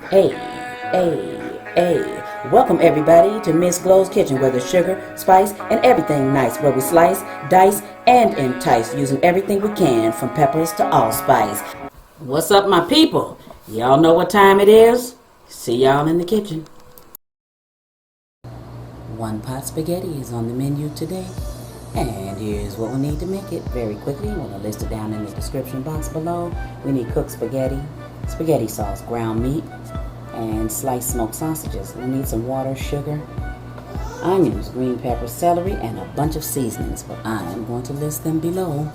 Hey, hey. Welcome everybody to Miss Glow's Kitchen, where there's sugar, spice, and everything nice, where we slice, dice, and entice using everything we can, from peppers to allspice. What's up, my people? Y'all know what time it is? See y'all in the kitchen. One pot spaghetti is on the menu today. And here's what we need to make it very quickly. I'm going to list it down in the description box below. We need cooked spaghetti, spaghetti sauce, ground meat, and sliced smoked sausages. We need some water, sugar, onions, green pepper, celery, and a bunch of seasonings, but I am going to list them below.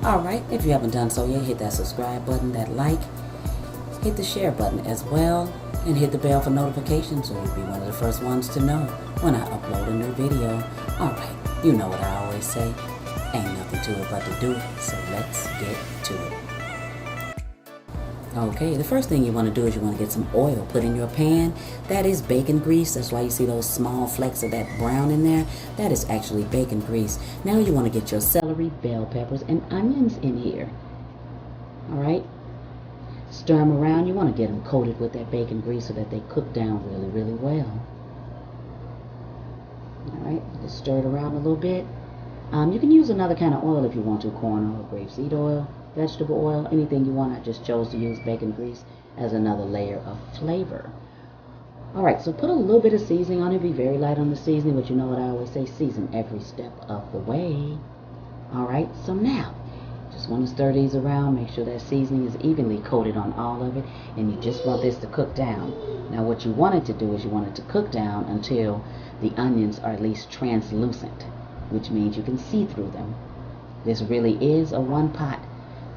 Alright, if you haven't done so yet, hit that subscribe button, that like, hit the share button as well, and hit the bell for notifications so you'll be one of the first ones to know when I upload a new video. Alright, you know what I always say, ain't nothing to it but to do it, so let's get to it. Okay, the first thing you want to do is you want to get some oil put in your pan. That is bacon grease. That's why you see those small flecks of that brown in there. That is actually bacon grease. Now you want to get your celery, bell peppers, and onions in here. Alright, stir them around. You want to get them coated with that bacon grease so that they cook down really, really well. Alright, just stir it around a little bit. You can use another kind of oil if you want to, corn oil, grapeseed oil, vegetable oil, anything you want. I just chose to use bacon grease as another layer of flavor. Alright, so put a little bit of seasoning on it. Be very light on the seasoning, but you know what I always say, season every step of the way. Alright, so now, just want to stir these around, make sure that seasoning is evenly coated on all of it, and you just want this to cook down. Now what you want it to do is you want it to cook down until the onions are at least translucent, which means you can see through them. This really is a one-pot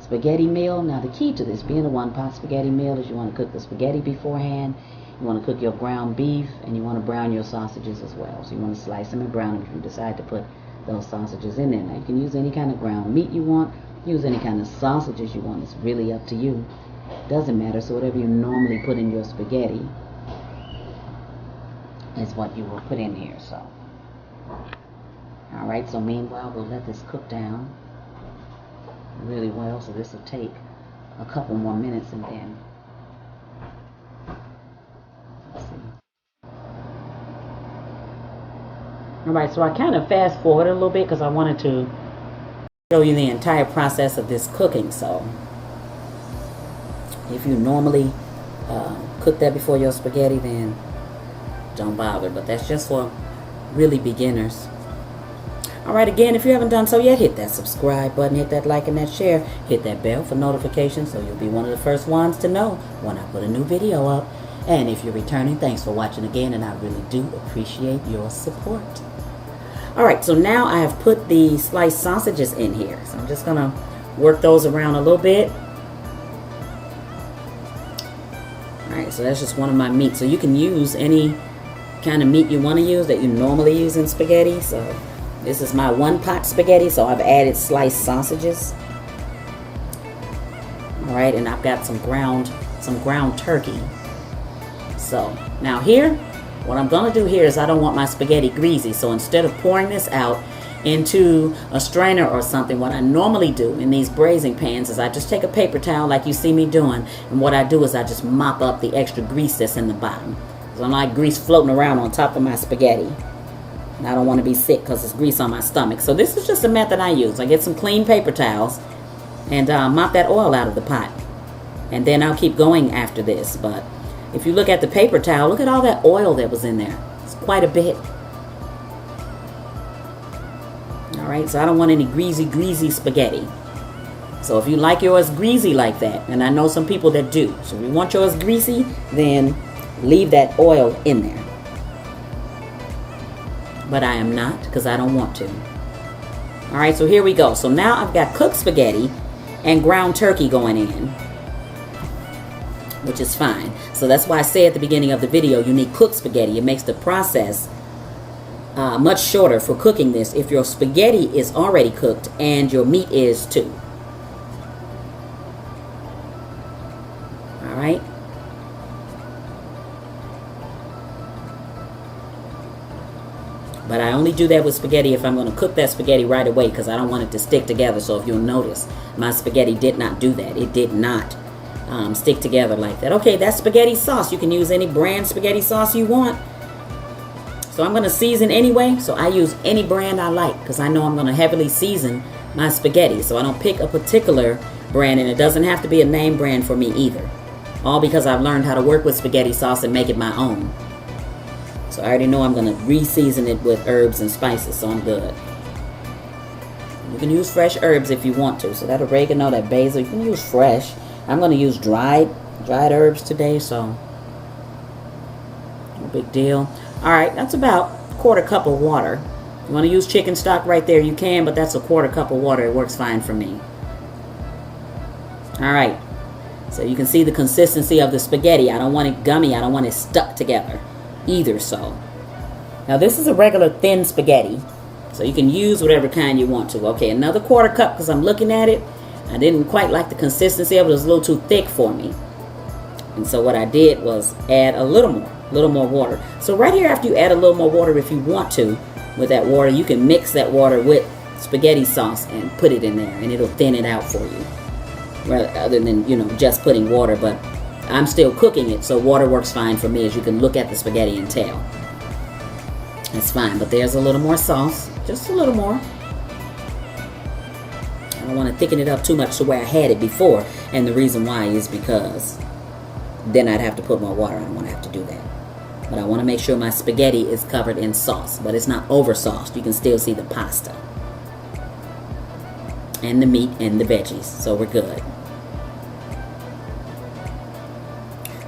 spaghetti meal. Now the key to this being a one-pot spaghetti meal is you want to cook the spaghetti beforehand, you want to cook your ground beef, and you want to brown your sausages as well. So you want to slice them and brown them if you decide to put those sausages in there. Now you can use any kind of ground meat you want, use any kind of sausages you want. It's really up to you. Doesn't matter. So whatever you normally put in your spaghetti is what you will put in here. So alright, so meanwhile we'll let this cook down really well. So this will take a couple more minutes and then let's see. Alright, so I kind of fast forward a little bit because I wanted to show you the entire process of this cooking. So if you normally cook that before your spaghetti, then don't bother, but that's just for really beginners. Alright, again, if you haven't done so yet, hit that subscribe button, hit that like and that share, hit that bell for notifications so you'll be one of the first ones to know when I put a new video up. And if you're returning, thanks for watching again, and I really do appreciate your support. Alright, so now I have put the sliced sausages in here. So I'm just going to work those around a little bit. Alright, so that's just one of my meats. So you can use any kind of meat you want to use that you normally use in spaghetti. So this is my one pot spaghetti, so I've added sliced sausages. Alright, and I've got some ground turkey. So now here, what I'm going to do here is I don't want my spaghetti greasy. So instead of pouring this out into a strainer or something, what I normally do in these braising pans is I just take a paper towel like you see me doing, and what I do is I just mop up the extra grease that's in the bottom. So I don't like grease floating around on top of my spaghetti. And I don't want to be sick because there's grease on my stomach. So this is just a method I use. I get some clean paper towels and mop that oil out of the pot. And then I'll keep going after this. But if you look at the paper towel, look at all that oil that was in there. It's quite a bit. Alright, so I don't want any greasy spaghetti. So if you like yours greasy like that, and I know some people that do. So if you want yours greasy, then leave that oil in there. But I am not, because I don't want to. Alright, so here we go. So now I've got cooked spaghetti and ground turkey going in, which is fine. So that's why I say at the beginning of the video, you need cooked spaghetti. It makes the process much shorter for cooking this if your spaghetti is already cooked and your meat is too. Alright. But I only do that with spaghetti if I'm going to cook that spaghetti right away, because I don't want it to stick together. So if you'll notice, my spaghetti did not do that. It did not stick together like that. Okay, that's spaghetti sauce. You can use any brand spaghetti sauce you want. So I'm going to season anyway, so I use any brand I like because I know I'm going to heavily season my spaghetti. So I don't pick a particular brand, and it doesn't have to be a name brand for me either. All because I've learned how to work with spaghetti sauce and make it my own. So I already know I'm going to re-season it with herbs and spices, so I'm good. You can use fresh herbs if you want to. So that oregano, that basil, you can use fresh. I'm going to use dried herbs today, so no big deal. Alright, that's about a quarter cup of water. If you want to use chicken stock right there, you can, but that's a quarter cup of water. It works fine for me. Alright, so you can see the consistency of the spaghetti. I don't want it gummy. I don't want it stuck together either. So now this is a regular thin spaghetti, so you can use whatever kind you want to. Okay, another quarter cup because I'm looking at it. I didn't quite like the consistency of it. It was a little too thick for me. And so what I did was add a little more water. So right here, after you add a little more water, if you want to, with that water, you can mix that water with spaghetti sauce and put it in there, and it'll thin it out for you. Rather than, you know, just putting water, but I'm still cooking it, so water works fine for me, as you can look at the spaghetti and tell. That's fine, but there's a little more sauce, just a little more. I don't want to thicken it up too much to where I had it before, and the reason why is because then I'd have to put more water. I don't want to have to do that. But I want to make sure my spaghetti is covered in sauce, but it's not over sauced. You can still see the pasta and the meat and the veggies, so we're good.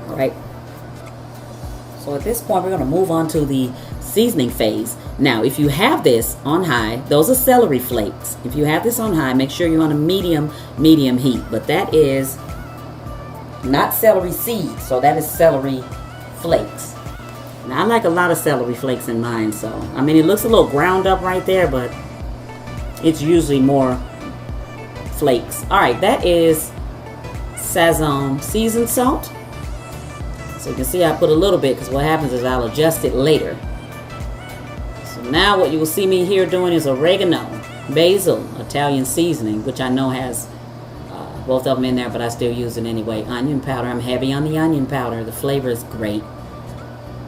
Alright, so at this point we're going to move on to the seasoning phase. Now if you have this on high, those are celery flakes. If you have this on high, make sure you're on a medium heat. But that is not celery seeds, so that is celery flakes. Now I like a lot of celery flakes in mine, so I mean it looks a little ground up right there, but it's usually more flakes. Alright, that is Sazon seasoned salt. So you can see I put a little bit because what happens is I'll adjust it later. So now what you will see me here doing is oregano, basil, Italian seasoning, which I know has both of them in there, but I still use it anyway. Onion powder. I'm heavy on the onion powder. The flavor is great.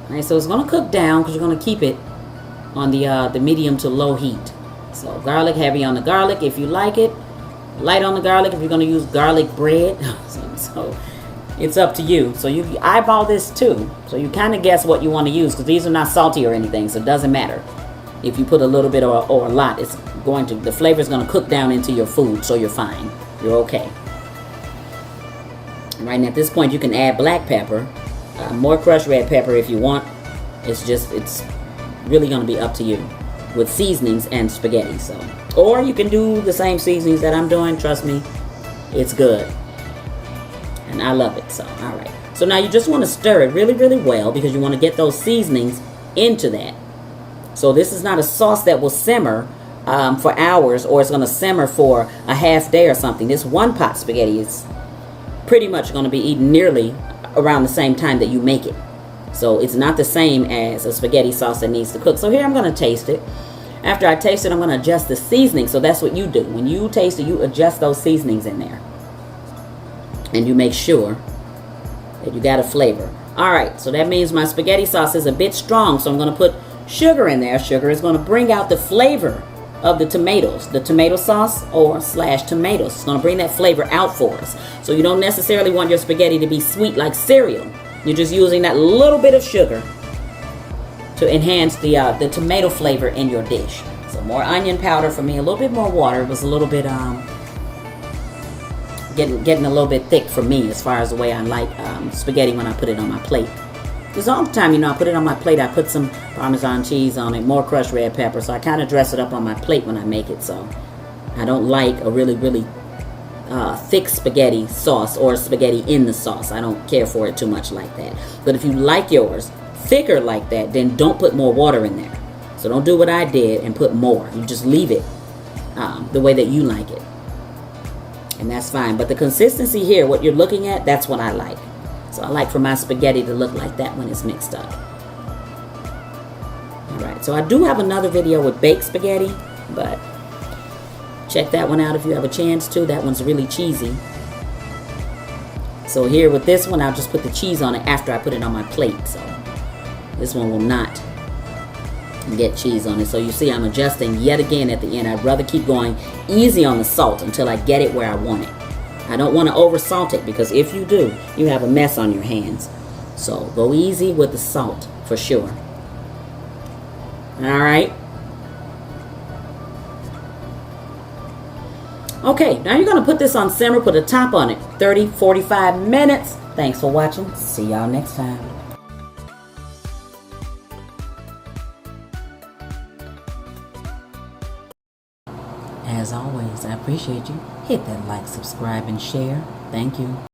Alright, so it's going to cook down because you're going to keep it on the medium to low heat. So garlic, heavy on the garlic if you like it. Light on the garlic if you're going to use garlic bread. So it's up to you. So you eyeball this too. So you kind of guess what you want to use, because these are not salty or anything, so it doesn't matter. If you put a little bit or a lot, it's going to, the flavor is going to cook down into your food, so you're fine. You're okay. Right, and at this point you can add black pepper, more crushed red pepper if you want. It's really going to be up to you with seasonings and spaghetti. So, or you can do the same seasonings that I'm doing. Trust me, it's good, and I love it. So, all right. So now you just want to stir it really, really well, because you want to get those seasonings into that. So this is not a sauce that will simmer for hours, or it's going to simmer for a half day or something. This one pot spaghetti is pretty much going to be eaten nearly around the same time that you make it. So it's not the same as a spaghetti sauce that needs to cook. So here I'm going to taste it. After I taste it, I'm going to adjust the seasoning. So that's what you do. When you taste it, you adjust those seasonings in there. And you make sure that you got a flavor. Alright, so that means my spaghetti sauce is a bit strong. So I'm going to put sugar in there. Sugar is going to bring out the flavor of the tomatoes, the tomato sauce or / tomatoes. It's going to bring that flavor out for us. So you don't necessarily want your spaghetti to be sweet like cereal. You're just using that little bit of sugar to enhance the tomato flavor in your dish. So more onion powder for me, a little bit more water. It was a little bit getting a little bit thick for me as far as the way I like spaghetti when I put it on my plate. Because all the time, you know, I put it on my plate, I put some Parmesan cheese on it, more crushed red pepper, so I kind of dress it up on my plate when I make it. So I don't like a really, really thick spaghetti sauce or spaghetti in the sauce. I don't care for it too much like that. But if you like yours thicker like that, then don't put more water in there. So don't do what I did and put more. You just leave it the way that you like it. And that's fine. But the consistency here, what you're looking at, that's what I like. So I like for my spaghetti to look like that when it's mixed up. Alright, so I do have another video with baked spaghetti, but check that one out if you have a chance to. That one's really cheesy. So here with this one, I'll just put the cheese on it after I put it on my plate. So this one will not get cheese on it. So you see I'm adjusting yet again at the end. I'd rather keep going easy on the salt until I get it where I want it. I don't want to over salt it, because if you do, you have a mess on your hands. So go easy with the salt for sure. Alright. Okay, now you're going to put this on simmer, put a top on it, 30-45 minutes. Thanks for watching. See y'all next time. As always, I appreciate you. Hit that like, subscribe, and share. Thank you.